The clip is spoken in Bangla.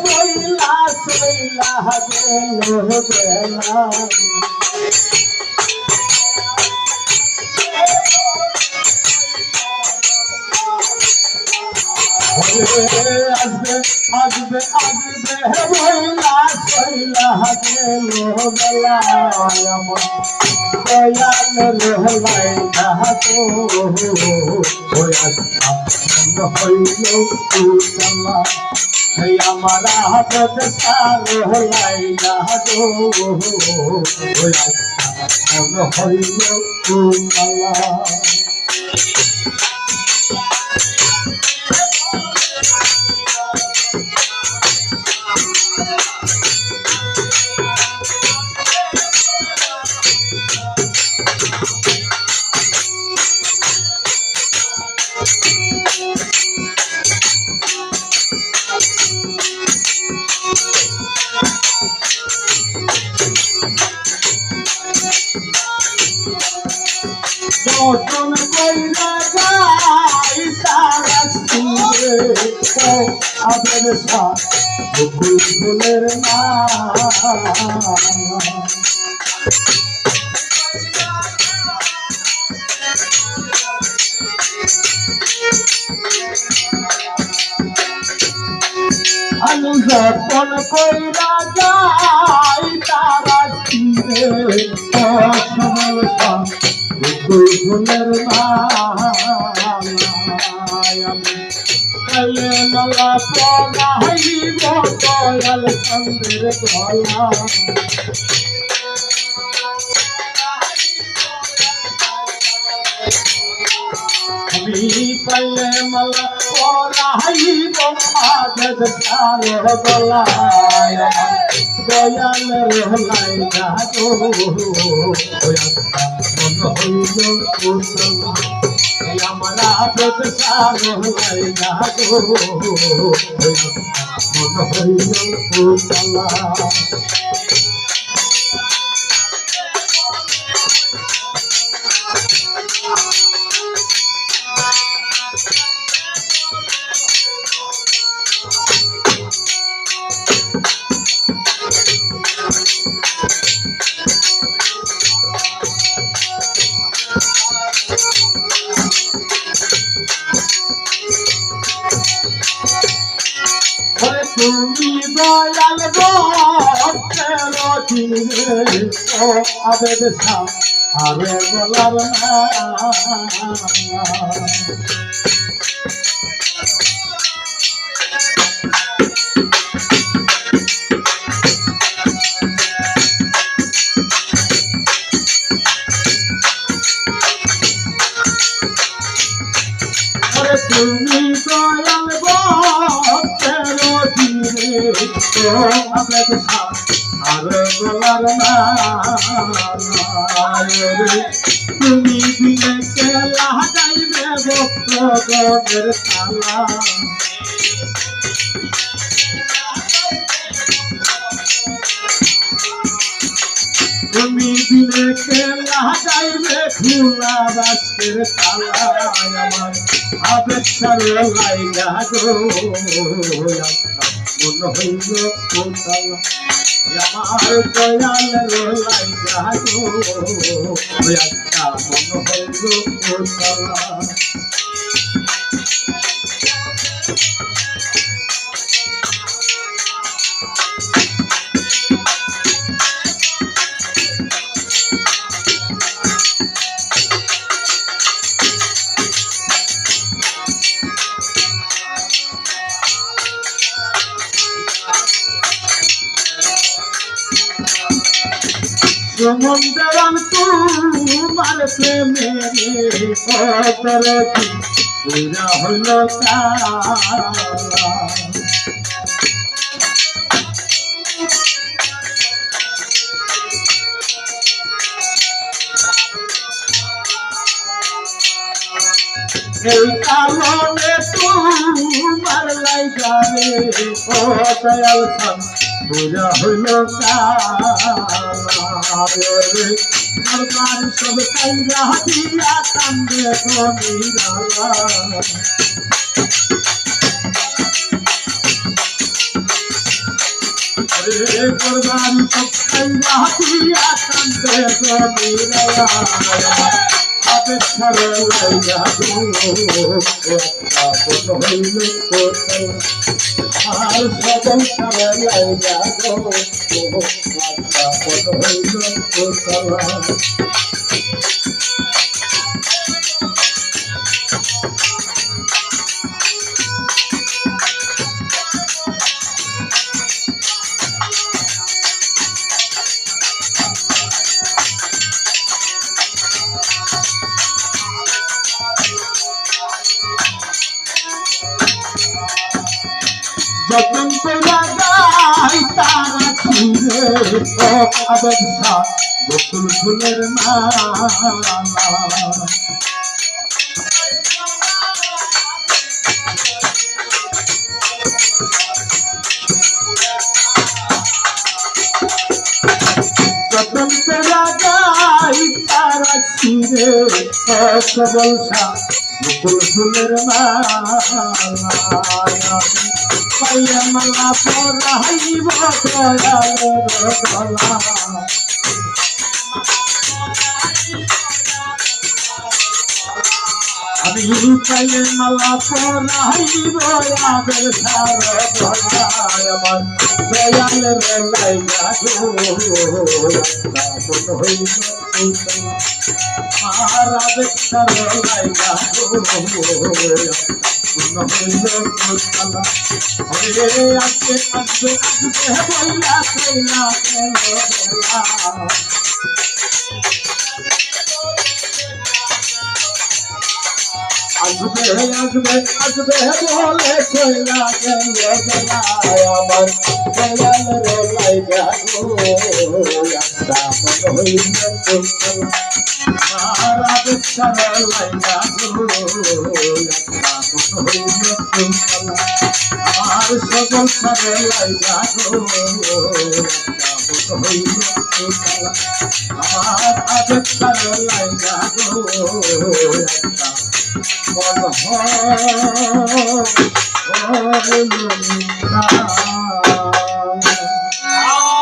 বইলা সইলা গেল বেলা আসবে আসবে আসবে বইলা সইলা গেল বেলা আমার দয়াল রহলাই না তো হইল উতলা আমার হাত সার হলাই না গো হইল উতলা যতন কইরা গাই তারা শুনবে আবের সাথ বুলবুলের না আলু যতন কইরা গাই তারা শুনবে অসমল সাথ বুলবুলের মালা পড়াইব দয়াল চন্দ্রের গলা আমি পাইলে মালা পড়াইব আজদ চার গলায় দয়াল রহলাই না গো মন হইল উতলা আমার আদত সার হলাই না গো মন হইল উতলা তুমি দয়াল দিনে ও আবেদ আরে বলার না তুমি দয়াল তুমি দিলে কেলা যাইবে ভক্তগণের তালা তুমি দিলে কেলা যাইবে খোলা রাস্তের তালা আমার আবেক্ষার লাইলা গো মন হইল উতলা আমার দয়াল রহলাই না গো একটা মন হইল উতলা সমুদ্রাম তোমার প্রেমে অতরতি পুরা হল এই কারণে তোমার লাইগারে ও দয়াল খান পুরা হইল কার সব কাইরা দিয়া কান্দে গনিরা করবারি সব খাইয়া দিয়া কান্দে জমিরা আবে ছাড়ে লাইয়া গো একটা বন হইল কোথায় আর সবল ছাড়ে লাইয়া গো একটা বন হইল কোথায় যতন কইরা গাই তারা ছিঁড়ে ও আবেগ সাথ বকুল ফুলের মালা যতন কইরা গাই তারা ছিঁড়ে ও সবল সাথ বকুল ফুলের মালা পাইয়া মালা পরাইব দয়ালের গলা আমি পাইলে মালা পরাইব আবের সার গলা আমার দয়ালের লাইগা গো মন হইল আর আবের সার লাইগা গো মন হইল কোথালা ওরে আজকে আজকে আজকে বইলা কইলা বেলা আসবে আসবে আসবে বলে কইলা বেলা আমার দয়ালের লাইগা গো একটা মন হইল কোথালা আর আবের সার লাইগা গো আর সকল সারে লাইগা গো হইল আমার আবেগ সারে লাইগা গো মন হয়